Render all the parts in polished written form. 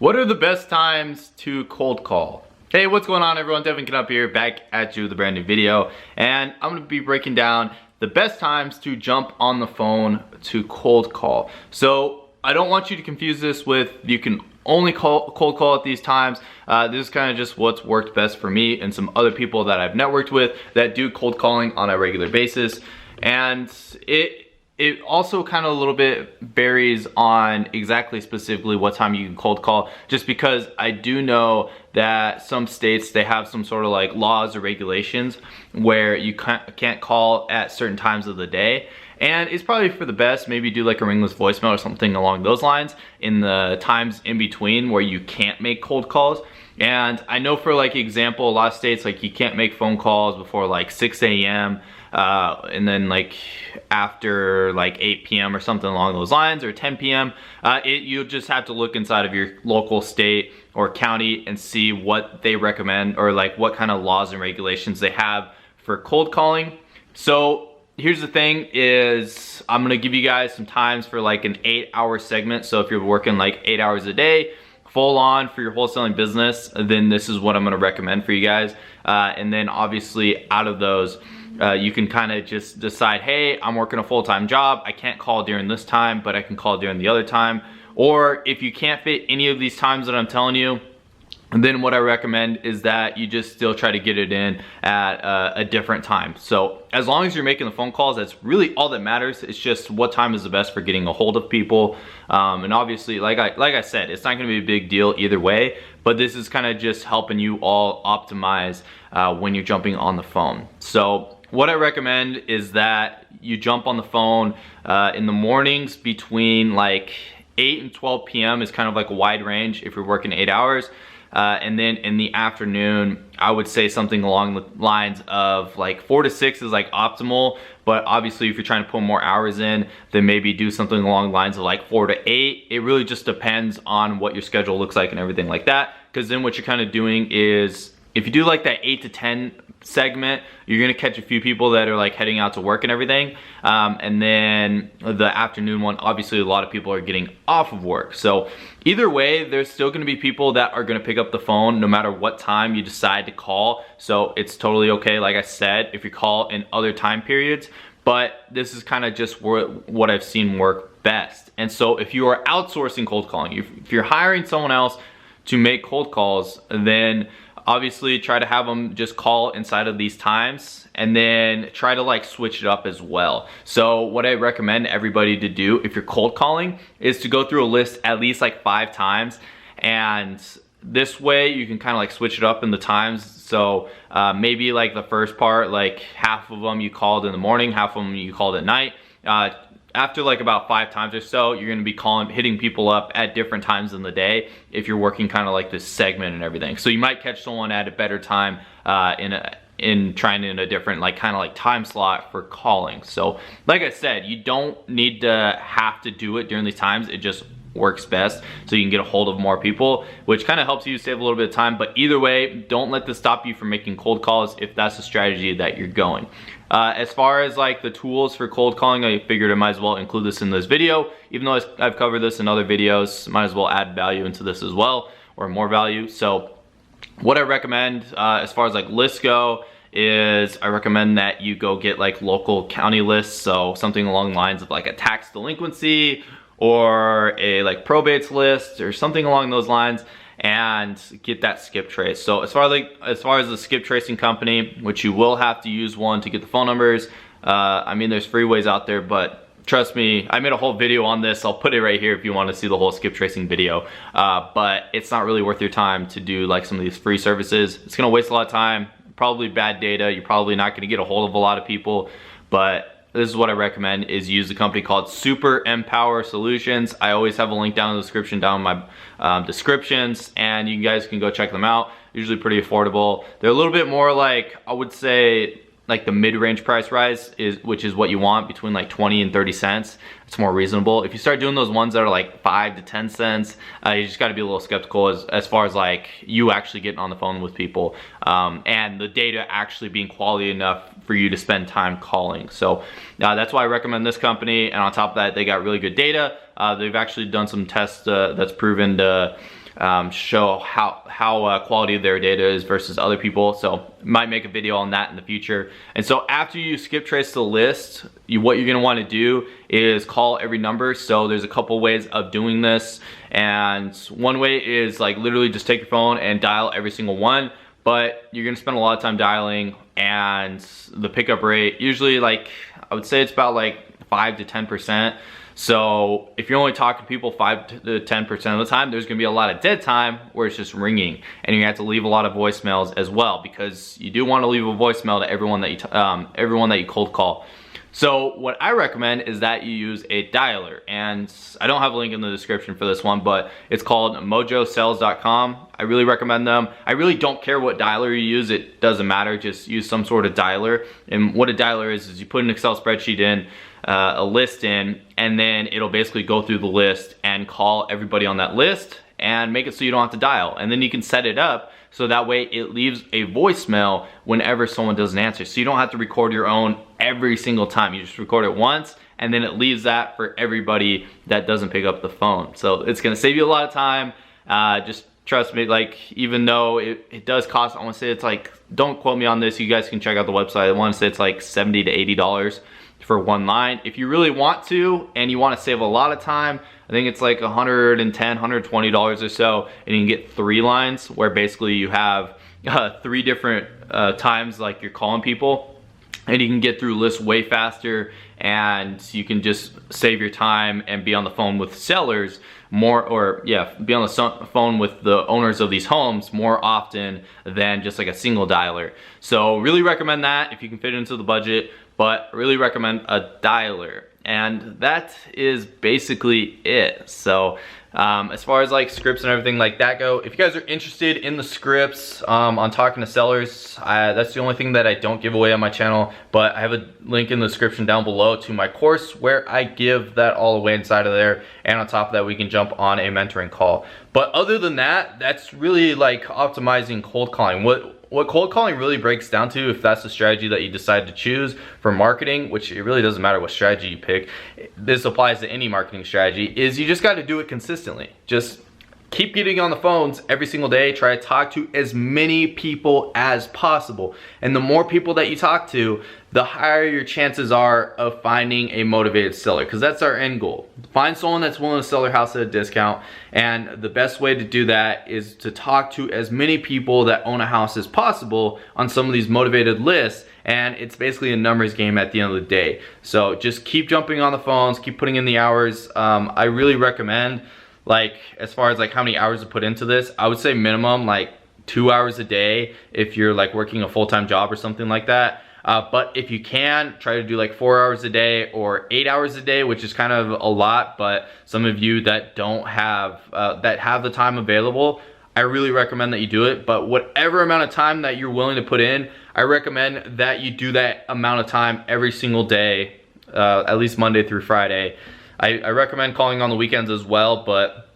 What are the best times to cold call? Hey, what's going on everyone? Devin Knupp here, back at you with a brand new video. And I'm gonna be breaking down the best times to jump on the phone to cold call. So I don't want you to confuse this with you can only cold call at these times. This is kind of just what's worked best for me and some other people that I've networked with that do cold calling on a regular basis. And it also kind of a little bit varies on exactly specifically what time you can cold call, just because I do know that some states, they have some sort of like laws or regulations where you can't call at certain times of the day. And it's probably for the best, maybe do like a ringless voicemail or something along those lines in the times in between where you can't make cold calls. And I know for like example, a lot of states, like you can't make phone calls before like 6 a.m. And then like after like 8 p.m. or something along those lines, or 10 p.m. You'll just have to look inside of your local state or county and see what they recommend, or like what kind of laws and regulations they have for cold calling. So here's the thing is, I'm gonna give you guys some times for like an 8-hour segment. So if you're working like 8 hours a day, full on for your wholesaling business, then this is what I'm gonna recommend for you guys. And then obviously out of those, you can kind of just decide, hey, I'm working a full-time job, I can't call during this time, but I can call during the other time. Or if you can't fit any of these times that I'm telling you, then what I recommend is that you just still try to get it in at a different time. So as long as you're making the phone calls, that's really all that matters. It's just what time is the best for getting a hold of people. And obviously, like I said, it's not gonna be a big deal either way, but this is kind of just helping you all optimize when you're jumping on the phone. So what I recommend is that you jump on the phone in the mornings between like 8 and 12 p.m. is kind of like a wide range if you're working 8 hours. And then in the afternoon, I would say something along the lines of like 4 to 6 is like optimal. But obviously if you're trying to put more hours in, then maybe do something along the lines of like 4 to 8. It really just depends on what your schedule looks like and everything like that. Because then what you're kind of doing is, if you do like that 8 to 10 segment, you're gonna catch a few people that are like heading out to work and everything. And then the afternoon one, obviously a lot of people are getting off of work. So either way, there's still gonna be people that are gonna pick up the phone no matter what time you decide to call. So it's totally okay, like I said, if you call in other time periods, but this is kind of just what I've seen work best. And so if you are outsourcing cold calling, if you're hiring someone else to make cold calls, then obviously try to have them just call inside of these times, and then try to like switch it up as well. So what I recommend everybody to do if you're cold calling is to go through a list at least like 5 times, and this way you can kind of like switch it up in the times. So maybe like the first part, like half of them you called in the morning, half of them you called at night. After like about 5 times or so, you're gonna be hitting people up at different times in the day if you're working kind of like this segment and everything. So you might catch someone at a better time in a different like kind of like time slot for calling. So like I said, you don't need to have to do it during these times. It just works best so you can get a hold of more people, which kind of helps you save a little bit of time. But either way, don't let this stop you from making cold calls if that's the strategy that you're going. As far as like the tools for cold calling, I figured I might as well include this in this video. Even though I've covered this in other videos, might as well add value into this as well, or more value. So what I recommend as far as like lists go is I recommend that you go get like local county lists. So something along the lines of like a tax delinquency or a like probates list or something along those lines, and get that skip trace. So as far as the skip tracing company, which you will have to use one to get the phone numbers, I mean there's free ways out there, but trust me, I made a whole video on this. I'll put it right here if you want to see the whole skip tracing video. But it's not really worth your time to do like some of these free services. It's gonna waste a lot of time, probably bad data, you're probably not gonna get a hold of a lot of people. But this is what I recommend, is use a company called Super Empower Solutions. I always have a link down in the description, down in my descriptions, and you guys can go check them out. Usually pretty affordable. They're a little bit more like, I would say, like the mid-range price rise, which is what you want, between like 20 and 30 cents. It's more reasonable. If you start doing those ones that are like 5 to 10 cents, you just gotta be a little skeptical as far as like you actually getting on the phone with people, and the data actually being quality enough for you to spend time calling. So that's why I recommend this company. And on top of that, they got really good data. They've actually done some tests that's proven to show how quality their data is versus other people. So might make a video on that in the future. And so after you skip trace the list, what you're gonna want to do is call every number. So there's a couple ways of doing this, and one way is like literally just take your phone and dial every single one, but you're gonna spend a lot of time dialing, and the pickup rate usually, like, I would say it's about like 5 to 10%. So if you're only talking to people 5 to 10% of the time, there's gonna be a lot of dead time where it's just ringing, and you're gonna have to leave a lot of voicemails as well, because you do want to leave a voicemail to everyone that you cold call. So what I recommend is that you use a dialer, and I don't have a link in the description for this one, but it's called mojosales.com. I really recommend them. I really don't care what dialer you use, it doesn't matter, just use some sort of dialer. And what a dialer is you put an Excel spreadsheet in, a list in, and then it'll basically go through the list and call everybody on that list and make it so you don't have to dial. And then you can set it up so that way it leaves a voicemail whenever someone doesn't answer. So you don't have to record your own every single time. You just record it once, and then it leaves that for everybody that doesn't pick up the phone. So it's gonna save you a lot of time. Just trust me, like, even though it does cost, I wanna say it's like, don't quote me on this, you guys can check out the website. I wanna say it's like $70 to $80 for one line. If you really want to and you want to save a lot of time, I think it's like $110, $120 or so, and you can get 3 lines where basically you have 3 different times like you're calling people, and you can get through lists way faster, and you can just save your time and be on the phone with sellers more, or yeah, be on the phone with the owners of these homes more often than just like a single dialer. So really recommend that if you can fit it into the budget, but really recommend a dialer. And that is basically it. So as far as like scripts and everything like that go, if you guys are interested in the scripts on talking to sellers, that's the only thing that I don't give away on my channel, but I have a link in the description down below to my course where I give that all away inside of there, and on top of that we can jump on a mentoring call. But other than that, that's really like optimizing cold calling. What cold calling really breaks down to, if that's the strategy that you decide to choose for marketing, which it really doesn't matter what strategy you pick, this applies to any marketing strategy, is you just got to do it consistently. Just keep getting on the phones every single day, try to talk to as many people as possible. And the more people that you talk to, the higher your chances are of finding a motivated seller, because that's our end goal. Find someone that's willing to sell their house at a discount, and the best way to do that is to talk to as many people that own a house as possible on some of these motivated lists, and it's basically a numbers game at the end of the day. So just keep jumping on the phones, keep putting in the hours. I really recommend, like, as far as like how many hours to put into this, I would say minimum like 2 hours a day if you're like working a full-time job or something like that. But if you can, try to do like 4 hours a day or 8 hours a day, which is kind of a lot, but some of you that don't have, that have the time available, I really recommend that you do it. But whatever amount of time that you're willing to put in, I recommend that you do that amount of time every single day, at least Monday through Friday. I recommend calling on the weekends as well, but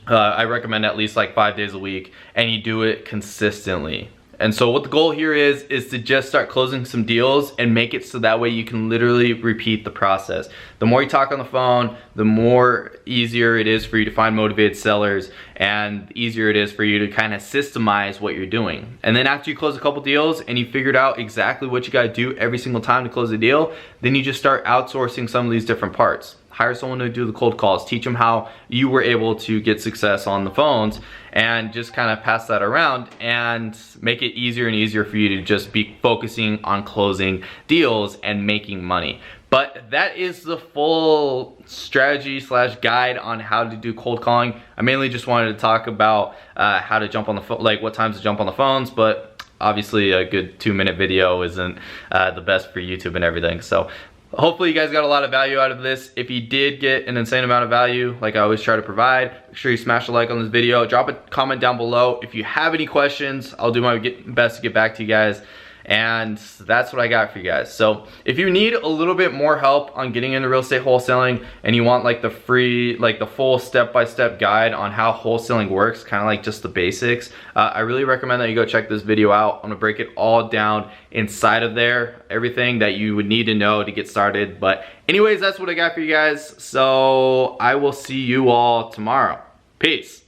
I recommend at least like 5 days a week, and you do it consistently. And so what the goal here is to just start closing some deals and make it so that way you can literally repeat the process. The more you talk on the phone, the more easier it is for you to find motivated sellers, and easier it is for you to kind of systemize what you're doing. And then after you close a couple deals and you figured out exactly what you got to do every single time to close a deal, then you just start outsourcing some of these different parts. Hire someone to do the cold calls, teach them how you were able to get success on the phones, and just kind of pass that around and make it easier and easier for you to just be focusing on closing deals and making money. But that is the full strategy slash guide on how to do cold calling. I mainly just wanted to talk about how to jump on the phone, like what times to jump on the phones, but obviously a good 2-minute video isn't the best for YouTube and everything. So hopefully you guys got a lot of value out of this. If you did get an insane amount of value, like I always try to provide, make sure you smash a like on this video. Drop a comment down below. If you have any questions, I'll do my best to get back to you guys. And that's what I got for you guys. So if you need a little bit more help on getting into real estate wholesaling, and you want like the free, like the full step-by-step guide on how wholesaling works, kind of like just the basics, I really recommend that you go check this video out. I'm gonna break it all down inside of there, everything that you would need to know to get started. But anyways, that's what I got for you guys. So I will see you all tomorrow. Peace.